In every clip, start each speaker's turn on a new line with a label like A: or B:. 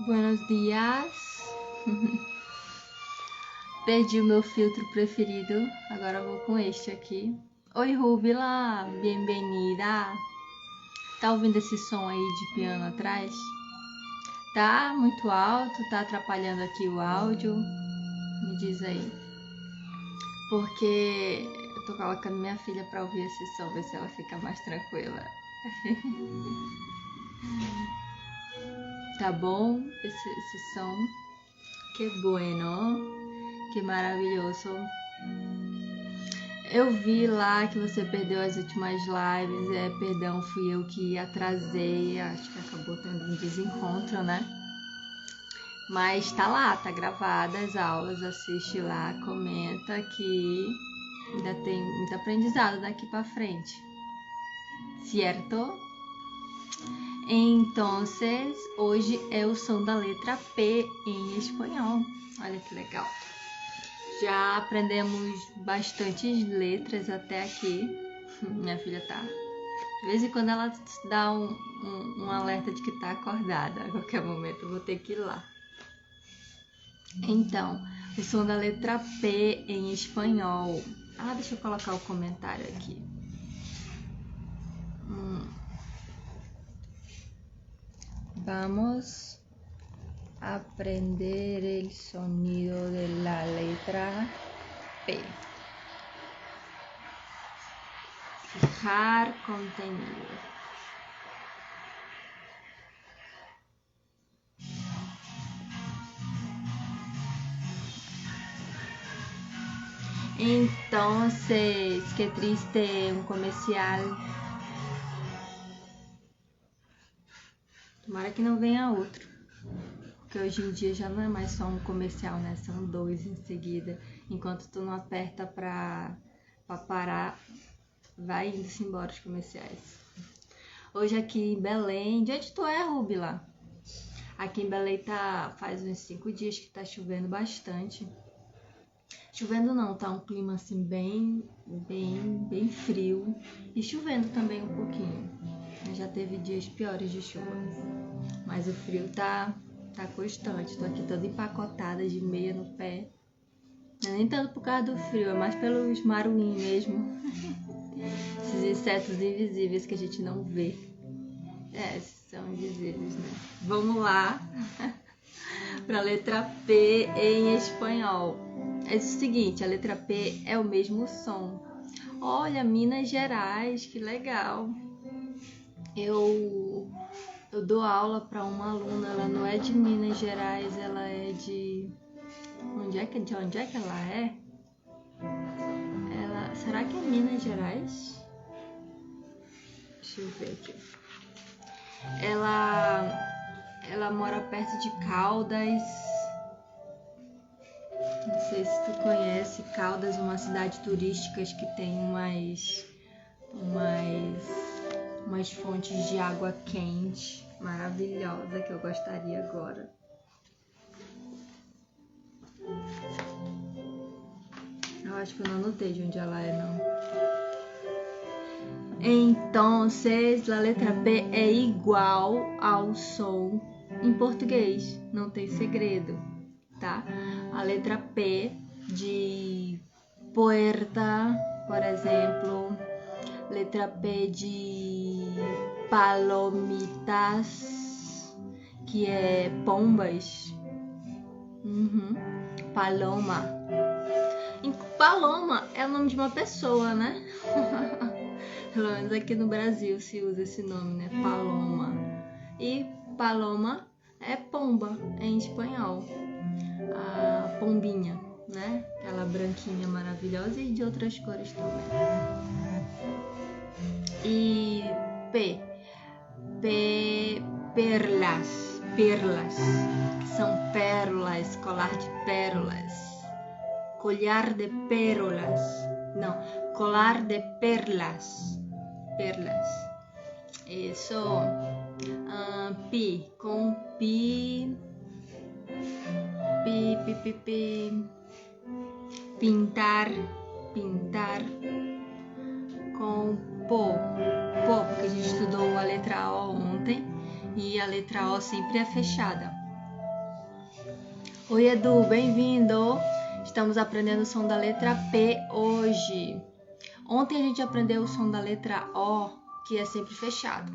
A: Buenos dias. Perdi o meu filtro preferido, agora vou com este aqui. Oi, Rúbila, bem-vinda. Tá ouvindo esse som aí de piano atrás? Tá muito alto, tá atrapalhando aqui o áudio? Me diz aí. Porque eu tô colocando minha filha pra ouvir esse som, ver se ela fica mais tranquila. Tá bom esse som? Que bueno, que maravilhoso. Eu vi lá que você perdeu as últimas lives, perdão, fui eu que atrasei, acho que acabou tendo um desencontro, né? Mas tá lá, tá gravada as aulas, assiste lá, comenta que ainda tem muito aprendizado daqui pra frente, certo? Então, hoje é o som da letra P em espanhol, olha que legal. Já aprendemos bastantes letras até aqui. Minha filha tá. De vez em quando ela dá um alerta de que tá acordada. A qualquer momento eu vou ter que ir lá. Então, o som da letra P em espanhol. Deixa eu colocar o comentário aqui. Vamos aprender el sonido de la letra P. Fijar contenido. Entonces, qué triste um comercial. Tomara que não venha outro. Porque hoje em dia já não é mais só um comercial, né? São dois em seguida. Enquanto tu não aperta pra parar, vai indo-se embora os comerciais. Hoje aqui em Belém... De onde tu é, Rúbila? Aqui em Belém faz uns 5 dias que tá chovendo bastante. Chovendo não, tá um clima assim bem frio. E chovendo também um pouquinho. Já teve dias piores de chuva. Mas o frio tá constante. Tô aqui toda empacotada de meia no pé. Não é nem tanto por causa do frio, é mais pelos maruim mesmo. Esses insetos invisíveis que a gente não vê. São invisíveis, né? Vamos lá para a letra P em espanhol. É o seguinte, a letra P é o mesmo som. Olha, Minas Gerais, que legal. Eu dou aula para uma aluna, ela não é de Minas Gerais, ela é de onde é que ela é? Será que é Minas Gerais? Deixa eu ver aqui. Ela mora perto de Caldas. Não sei se tu conhece Caldas, uma cidade turística que tem umas fontes de água quente maravilhosa que eu gostaria agora. Eu acho que eu não anotei de onde ela é, não. Então, a letra P é igual ao som em português, não tem segredo, tá? A letra P de puerta, por exemplo, letra P de palomitas, que é pombas. Paloma. Paloma é o nome de uma pessoa, né? Pelo menos aqui no Brasil se usa esse nome, né? Paloma. E paloma é pomba em espanhol. A pombinha, né? Aquela branquinha maravilhosa e de outras cores também. E perlas, que são pérolas, colar de pérolas. Collar de pérolas. Não, colar de perlas. Isso Pi, com pi, pintar, com po, porque a gente estudou a letra O ontem e a letra O sempre é fechada. Oi, Edu, bem-vindo! Estamos aprendendo o som da letra P hoje. Ontem a gente aprendeu o som da letra O, que é sempre fechado.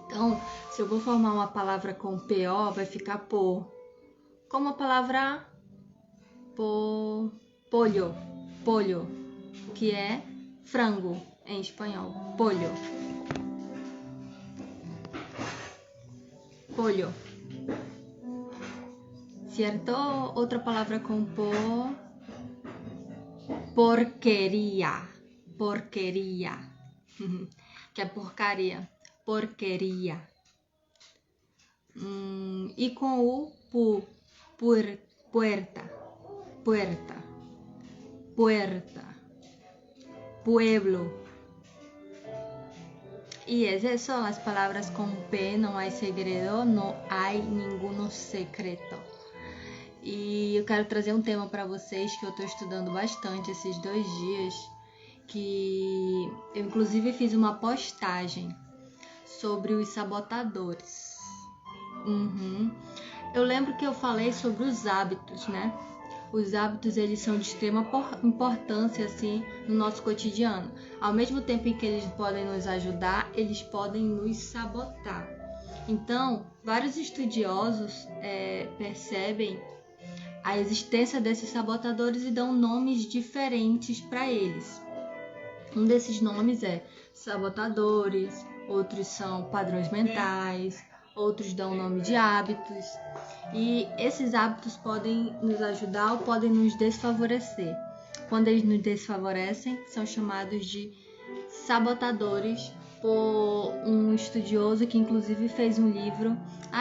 A: Então, se eu vou formar uma palavra com PO, vai ficar po. Como a palavra pollo, que é frango em espanhol, pollo. ¿Cierto? Otra palavra com po, porqueria, que é porcaria, porqueria. E com o puerta, pueblo. Y esas son las palabras con P, no hay segredo, no hay ninguno secreto. E eu quero trazer um tema para vocês que eu estou estudando bastante esses 2 dias, que eu inclusive fiz uma postagem sobre os sabotadores. Eu lembro que eu falei sobre os hábitos, né? Os hábitos, eles são de extrema importância, assim, no nosso cotidiano. Ao mesmo tempo em que eles podem nos ajudar, eles podem nos sabotar. Então, vários estudiosos percebem a existência desses sabotadores e dão nomes diferentes para eles. Um desses nomes é sabotadores, outros são padrões mentais, outros dão o nome de hábitos. E esses hábitos podem nos ajudar ou podem nos desfavorecer. Quando eles nos desfavorecem, são chamados de sabotadores por um estudioso que inclusive fez um livro.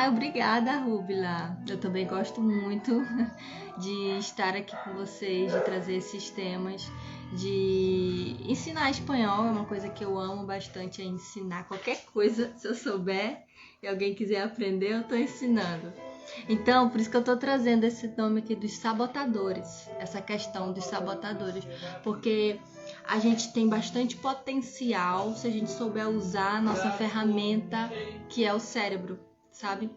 A: Obrigada, Rúbila! Eu também gosto muito de estar aqui com vocês, de trazer esses temas, de ensinar espanhol. É uma coisa que eu amo bastante, é ensinar qualquer coisa. Se eu souber e alguém quiser aprender, eu estou ensinando. Então, por isso que eu estou trazendo esse nome aqui dos sabotadores, essa questão dos sabotadores, porque a gente tem bastante potencial se a gente souber usar a nossa ferramenta, que é o cérebro, sabe?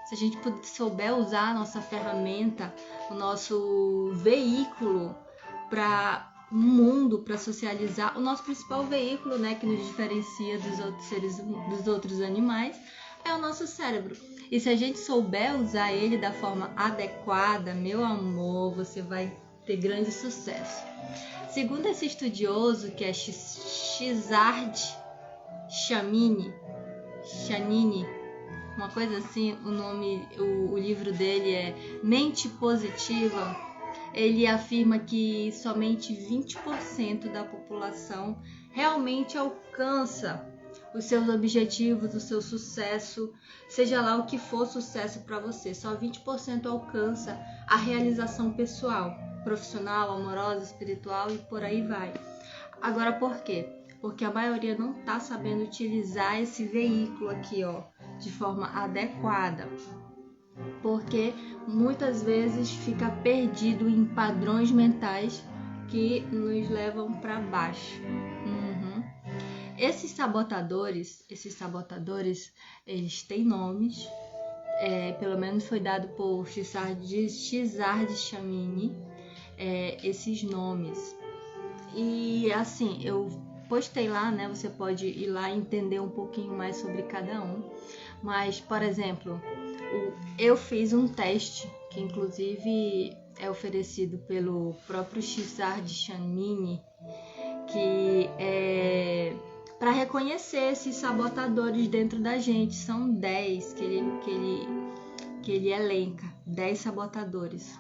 A: Se a gente souber usar a nossa ferramenta, o nosso veículo para o mundo, para socializar, o nosso principal veículo, né, que nos diferencia dos outros seres, dos outros animais, é o nosso cérebro. E se a gente souber usar ele da forma adequada, meu amor, você vai ter grande sucesso. Segundo esse estudioso, que é Cesare Ciannini, uma coisa assim, o livro dele é Mente Positiva. Ele afirma que somente 20% da população realmente alcança os seus objetivos, o seu sucesso, seja lá o que for sucesso para você. Só 20% alcança a realização pessoal, profissional, amorosa, espiritual e por aí vai. Agora, por quê? Porque a maioria não está sabendo utilizar esse veículo aqui, ó, de forma adequada. Porque muitas vezes fica perdido em padrões mentais que nos levam para baixo. Esses sabotadores, eles têm nomes, pelo menos foi dado por Cesare Ciannini, esses nomes. E assim, eu postei lá, né? Você pode ir lá e entender um pouquinho mais sobre cada um. Mas, por exemplo, eu fiz um teste, que inclusive é oferecido pelo próprio Cesare Ciannini, que é para reconhecer esses sabotadores dentro da gente. São 10 que ele elenca, 10 sabotadores.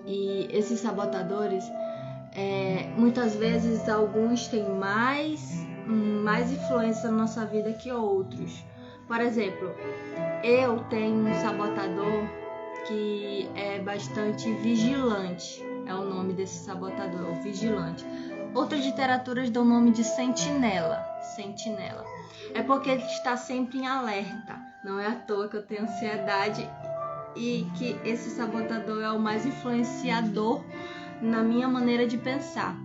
A: E esses sabotadores, muitas vezes alguns têm mais influência na nossa vida que outros. Por exemplo, eu tenho um sabotador que é bastante vigilante, é o nome desse sabotador, o vigilante. Outras literaturas dão o nome de sentinela. Sentinela. É porque ele está sempre em alerta. Não é à toa que eu tenho ansiedade e que esse sabotador é o mais influenciador na minha maneira de pensar.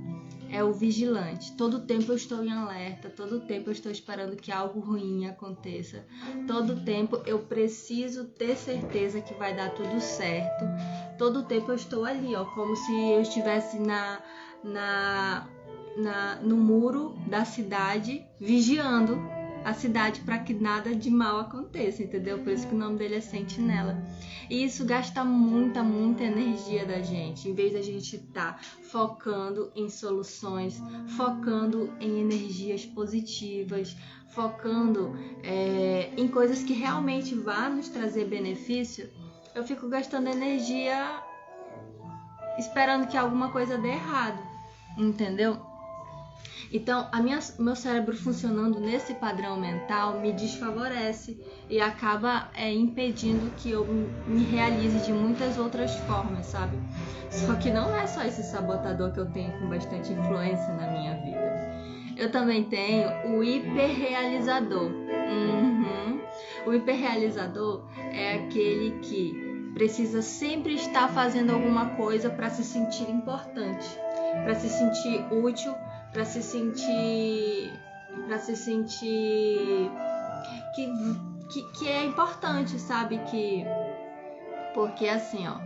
A: É o vigilante. Todo tempo eu estou em alerta, todo tempo eu estou esperando que algo ruim aconteça. Todo tempo eu preciso ter certeza que vai dar tudo certo. Todo tempo eu estou ali, ó, como se eu estivesse no muro da cidade, vigiando a cidade para que nada de mal aconteça, entendeu? Por isso que o nome dele é Sentinela. E isso gasta muita energia da gente, em vez da gente estar focando em soluções, focando em energias positivas, focando em coisas que realmente vão nos trazer benefício. Eu fico gastando energia esperando que alguma coisa dê errado, entendeu? Então, meu cérebro funcionando nesse padrão mental me desfavorece e acaba impedindo que eu me realize de muitas outras formas, sabe? Só que não é só esse sabotador que eu tenho com bastante influência na minha vida. Eu também tenho o hiperrealizador. O hiperrealizador é aquele que precisa sempre estar fazendo alguma coisa para se sentir importante, para se sentir útil, para se sentir que é importante, sabe? Porque assim, ó,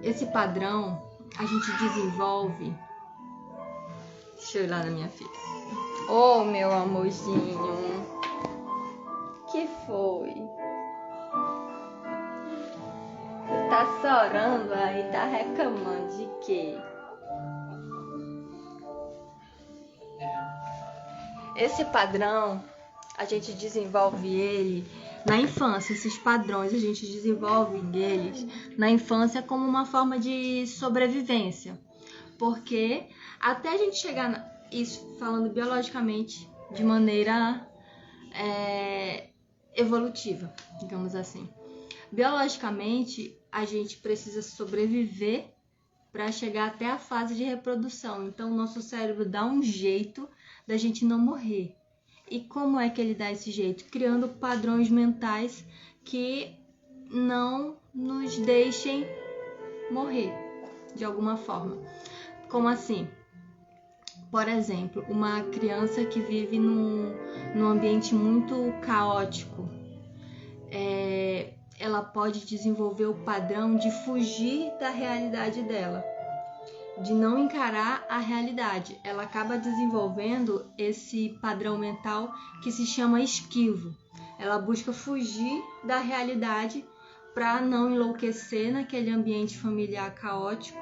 A: esse padrão a gente desenvolve. Deixa eu ir lá na minha filha. Oh, meu amorzinho, que foi? Tu tá chorando aí, tá reclamando de quê? Esse padrão, a gente desenvolve ele na infância. Esses padrões a gente desenvolve eles na infância como uma forma de sobrevivência. Porque até a gente chegar isso falando biologicamente de maneira evolutiva, digamos assim. Biologicamente, a gente precisa sobreviver para chegar até a fase de reprodução. Então, o nosso cérebro dá um jeito da gente não morrer. E como é que ele dá esse jeito? Criando padrões mentais que não nos deixem morrer de alguma forma. Como assim? Por exemplo, uma criança que vive num ambiente muito caótico, ela pode desenvolver o padrão de fugir da realidade dela, de não encarar a realidade. Ela acaba desenvolvendo esse padrão mental que se chama esquivo. Ela busca fugir da realidade para não enlouquecer naquele ambiente familiar caótico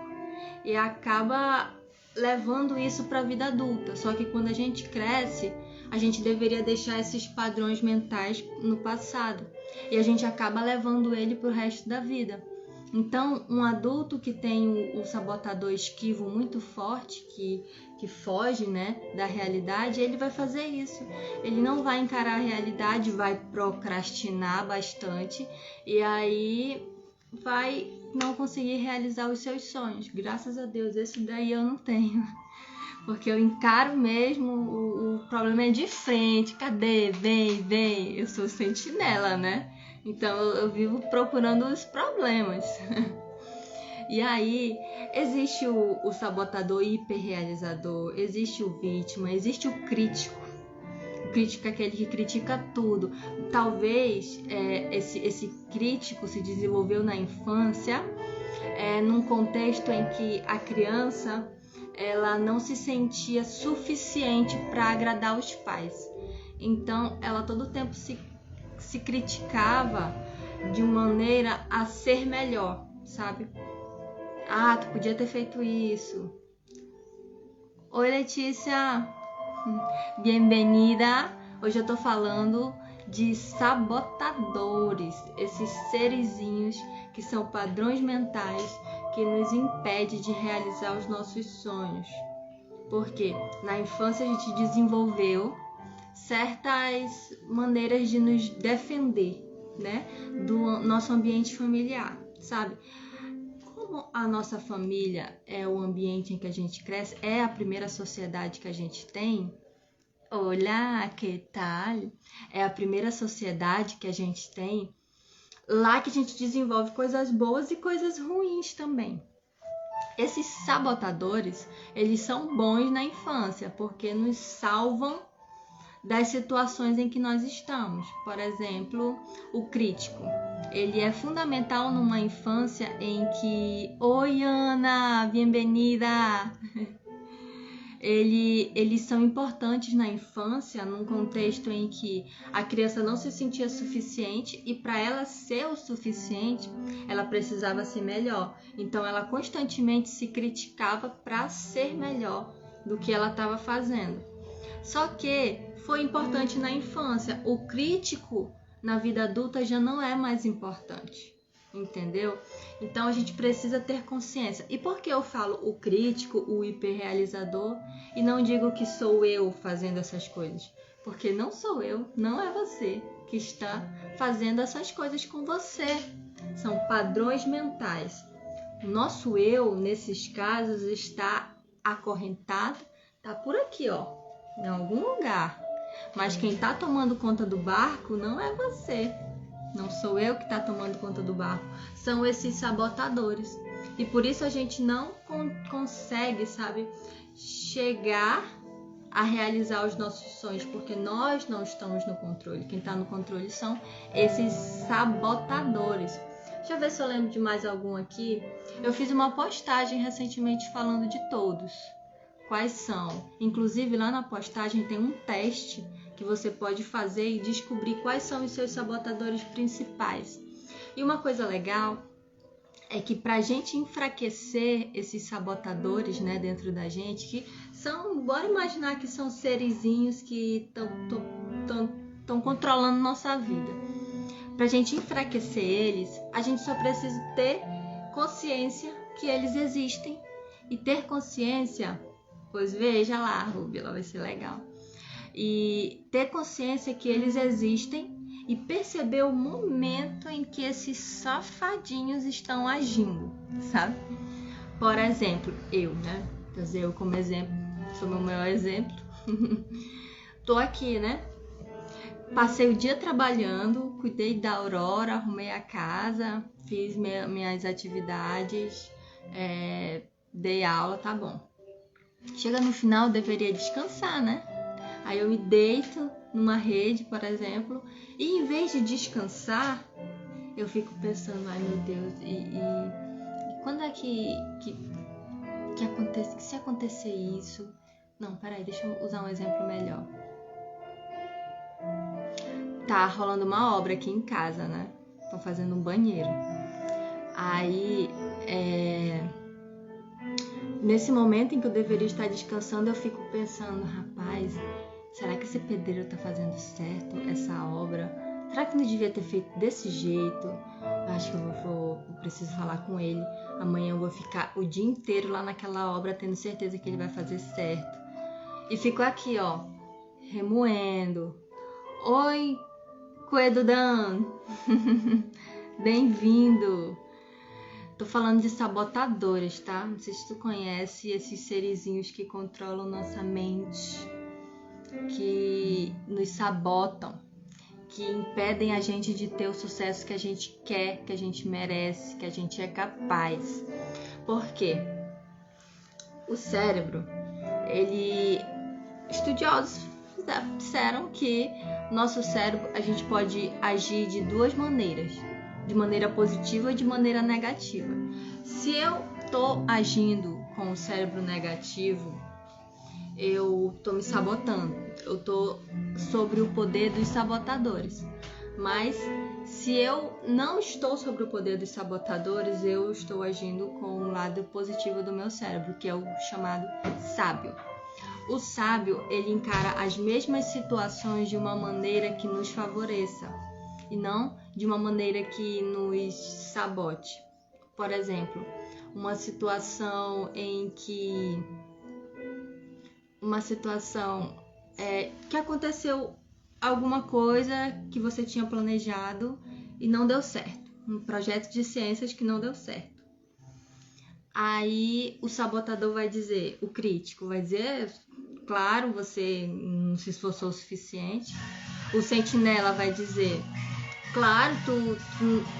A: e acaba levando isso para a vida adulta. Só que quando a gente cresce, a gente deveria deixar esses padrões mentais no passado e a gente acaba levando ele para o resto da vida. Então, um adulto que tem o sabotador esquivo muito forte, que foge, né, da realidade, ele vai fazer isso. Ele não vai encarar a realidade, vai procrastinar bastante e aí vai não conseguir realizar os seus sonhos. Graças a Deus, esse daí eu não tenho. Porque eu encaro mesmo, o problema é de frente. Cadê? Vem. Eu sou sentinela, né? Então eu vivo procurando os problemas. E aí, existe o sabotador hiperrealizador, existe o vítima, existe o crítico. O crítico é aquele que critica tudo. Talvez esse crítico se desenvolveu na infância, num contexto em que a criança ela não se sentia suficiente para agradar os pais. Então, ela todo tempo se criticava de maneira a ser melhor, sabe? Ah, tu podia ter feito isso. Oi, Letícia. Bem-vinda. Hoje eu tô falando de sabotadores, esses serizinhos que são padrões mentais que nos impedem de realizar os nossos sonhos. Porque na infância a gente desenvolveu certas maneiras de nos defender, né, do nosso ambiente familiar, sabe? como a nossa família é o ambiente em que a gente cresce, é a primeira sociedade que a gente tem. Olá, que tal? É a primeira sociedade que a gente tem. Lá que a gente desenvolve coisas boas e coisas ruins também. Esses sabotadores, eles são bons na infância, porque nos salvam das situações em que nós estamos. Por exemplo, o crítico. Ele é fundamental numa infância em que... Oi, Ana, bem-vinda! Eles são importantes na infância, num contexto em que a criança não se sentia suficiente e para ela ser o suficiente, ela precisava ser melhor. Então ela constantemente se criticava para ser melhor do que ela estava fazendo. Só que foi importante na infância. O crítico na vida adulta já não é mais importante. Entendeu? Então a gente precisa ter consciência. E por que eu falo o crítico, o hiperrealizador e não digo que sou eu fazendo essas coisas? Porque não sou eu, não é você que está fazendo essas coisas com você. São padrões mentais. O nosso eu, nesses casos, está acorrentado, está por aqui, ó, em algum lugar. Mas quem está tomando conta do barco não é você. Não sou eu que está tomando conta do barco, são esses sabotadores. E por isso a gente não consegue, sabe, chegar a realizar os nossos sonhos, porque nós não estamos no controle. Quem está no controle são esses sabotadores. Deixa eu ver se eu lembro de mais algum aqui. Eu fiz uma postagem recentemente falando de todos. Quais são? Inclusive lá na postagem tem um teste que você pode fazer e descobrir quais são os seus sabotadores principais. E uma coisa legal é que para a gente enfraquecer esses sabotadores, né, dentro da gente, que são, bora imaginar que são serizinhos que estão controlando nossa vida. Para a gente enfraquecer eles, a gente só precisa ter consciência que eles existem. E ter consciência, pois veja lá, Ruby, ela vai ser legal. E ter consciência que eles existem e perceber o momento em que esses safadinhos estão agindo, sabe? Por exemplo, eu, né? Quer dizer, eu como exemplo, sou meu maior exemplo. Tô aqui, né? Passei o dia trabalhando, cuidei da Aurora, arrumei a casa, fiz minhas atividades, dei aula, tá bom. Chega no final, eu deveria descansar, né? Aí eu me deito numa rede, por exemplo, e em vez de descansar, eu fico pensando, ai meu Deus, e quando é que acontece, que se acontecer isso... Não, peraí, deixa eu usar um exemplo melhor. Tá rolando uma obra aqui em casa, né? Estão fazendo um banheiro. Aí, nesse momento em que eu deveria estar descansando, eu fico pensando, rapaz, será que esse pedreiro tá fazendo certo essa obra? Será que não devia ter feito desse jeito? Acho que eu preciso falar com ele. Amanhã eu vou ficar o dia inteiro lá naquela obra, tendo certeza que ele vai fazer certo. E fico aqui, ó, remoendo. Oi, Coedudan! Bem-vindo! Tô falando de sabotadores, tá? Não sei se tu conhece esses serizinhos que controlam nossa mente, que nos sabotam, que impedem a gente de ter o sucesso que a gente quer, que a gente merece, que a gente é capaz. Por quê? O cérebro, estudiosos disseram que nosso cérebro, a gente pode agir de duas maneiras, de maneira positiva e de maneira negativa. Se eu tô agindo com o cérebro negativo, eu tô me sabotando, eu tô sobre o poder dos sabotadores. Mas se eu não estou sobre o poder dos sabotadores, eu estou agindo com o lado positivo do meu cérebro, que é o chamado sábio. O sábio, ele encara as mesmas situações de uma maneira que nos favoreça e não de uma maneira que nos sabote. Por exemplo, uma situação em que que aconteceu alguma coisa que você tinha planejado e não deu certo. Um projeto de ciências que não deu certo. Aí o sabotador vai dizer, o crítico vai dizer, claro, você não se esforçou o suficiente. O sentinela vai dizer, claro,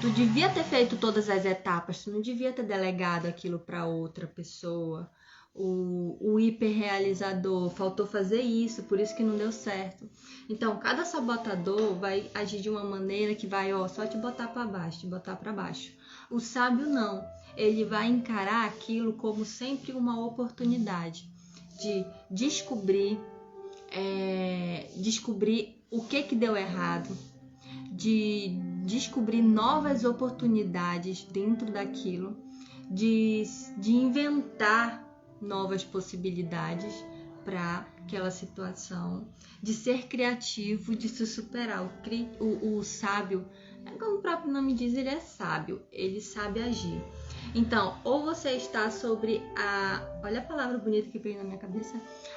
A: tu devia ter feito todas as etapas, tu não devia ter delegado aquilo para outra pessoa. O hiperrealizador faltou fazer isso, por isso que não deu certo. Então, cada sabotador vai agir de uma maneira que vai só te botar para baixo, te botar para baixo. O sábio não, ele vai encarar aquilo como sempre uma oportunidade de descobrir o que deu errado, de descobrir novas oportunidades dentro daquilo, de inventar novas possibilidades para aquela situação, de ser criativo, de se superar. O sábio, como o próprio nome diz, ele é sábio, ele sabe agir. Então, ou você está sobre olha a palavra bonita que veio na minha cabeça,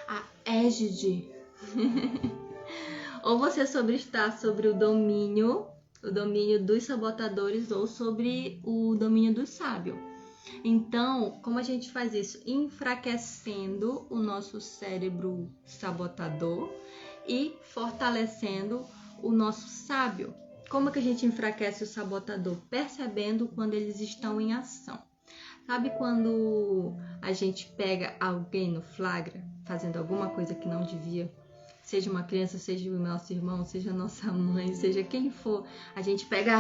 A: a égide. Ou você está sobre o domínio dos sabotadores ou sobre o domínio do sábio. Então, como a gente faz isso? Enfraquecendo o nosso cérebro sabotador e fortalecendo o nosso sábio. Como que a gente enfraquece o sabotador? Percebendo quando eles estão em ação. Sabe quando a gente pega alguém no flagra fazendo alguma coisa que não devia? Seja uma criança, seja o nosso irmão, seja a nossa mãe, seja quem for. A gente pega,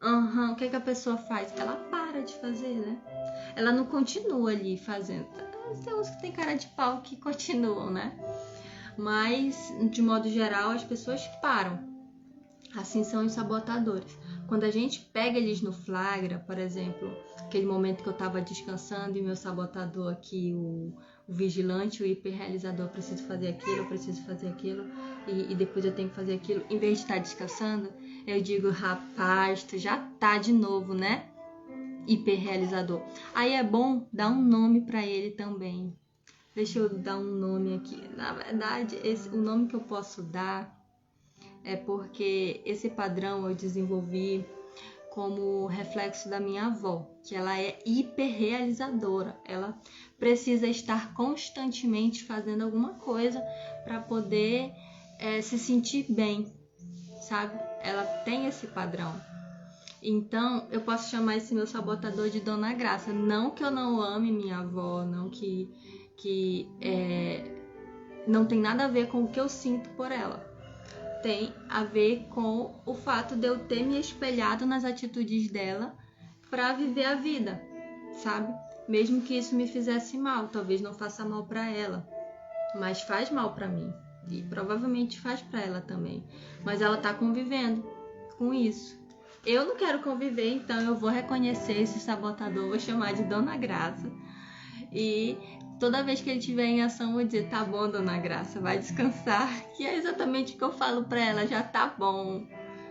A: o que a pessoa faz? Ela para de fazer, né? Ela não continua ali fazendo. Tem uns que tem cara de pau que continuam, né? Mas, de modo geral, as pessoas param. Assim são os sabotadores. Quando a gente pega eles no flagra, por exemplo, aquele momento que eu estava descansando e meu sabotador aqui, o vigilante, o hiperrealizador, eu preciso fazer aquilo, e depois eu tenho que fazer aquilo. Em vez de estar descansando, eu digo, rapaz, tu já tá de novo, né? Hiperrealizador. Aí é bom dar um nome para ele também. Deixa eu dar um nome aqui. Na verdade, o nome que eu posso dar é porque esse padrão eu desenvolvi como reflexo da minha avó, que ela é hiperrealizadora. Ela precisa estar constantemente fazendo alguma coisa para poder se sentir bem, sabe? Ela tem esse padrão. Então, eu posso chamar esse meu sabotador de Dona Graça. Não que eu não ame minha avó, não que não tem nada a ver com o que eu sinto por ela. Tem a ver com o fato de eu ter me espelhado nas atitudes dela para viver a vida, sabe? Mesmo que isso me fizesse mal, talvez não faça mal para ela, mas faz mal para mim e provavelmente faz para ela também. Mas ela tá convivendo com isso. Eu não quero conviver, então eu vou reconhecer esse sabotador, vou chamar de Dona Graça. E toda vez que ele estiver em ação, eu vou dizer, tá bom, Dona Graça, vai descansar. Que é exatamente o que eu falo pra ela, já tá bom.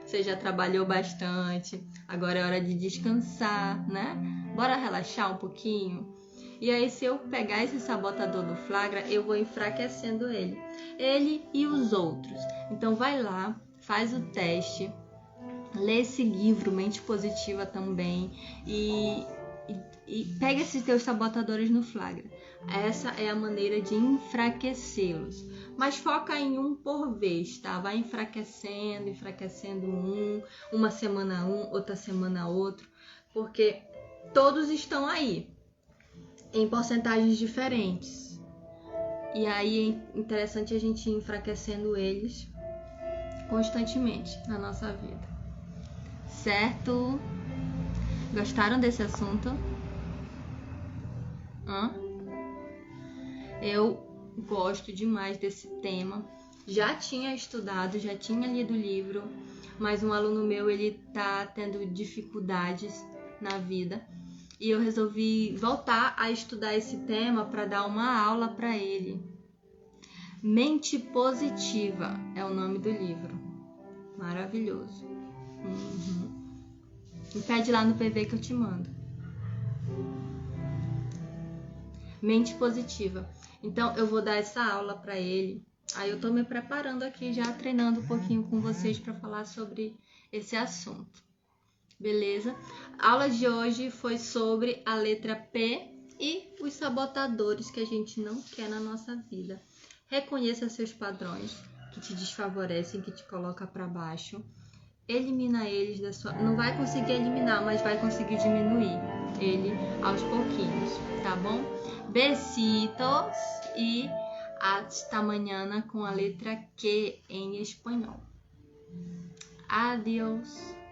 A: Você já trabalhou bastante, agora é hora de descansar, né? Bora relaxar um pouquinho? E aí, se eu pegar esse sabotador do flagra, eu vou enfraquecendo ele. Ele e os outros. Então, vai lá, faz o teste, lê esse livro, Mente Positiva também, e pega esses teus sabotadores no flagra. Essa é a maneira de enfraquecê-los. Mas foca em um por vez, tá? Vai enfraquecendo uma semana outra semana outro, porque todos estão aí, em porcentagens diferentes. E aí é interessante a gente ir enfraquecendo eles constantemente na nossa vida. Certo? Gostaram desse assunto? Eu gosto demais desse tema. Já tinha estudado, já tinha lido o livro, mas um aluno meu, ele tá tendo dificuldades na vida e eu resolvi voltar a estudar esse tema para dar uma aula para ele. Mente Positiva é o nome do livro. Maravilhoso. Me pede lá no PV que eu te mando. Mente Positiva. Então, eu vou dar essa aula para ele. Aí eu tô me preparando aqui, já treinando um pouquinho com vocês para falar sobre esse assunto. beleza? A aula de hoje foi sobre a letra P e os sabotadores que a gente não quer na nossa vida. Reconheça seus padrões que te desfavorecem, que te colocam para baixo. Elimina eles da sua... Não vai conseguir eliminar, mas vai conseguir diminuir ele aos pouquinhos, tá bom? Besitos e hasta mañana com a letra Q em espanhol. Adiós!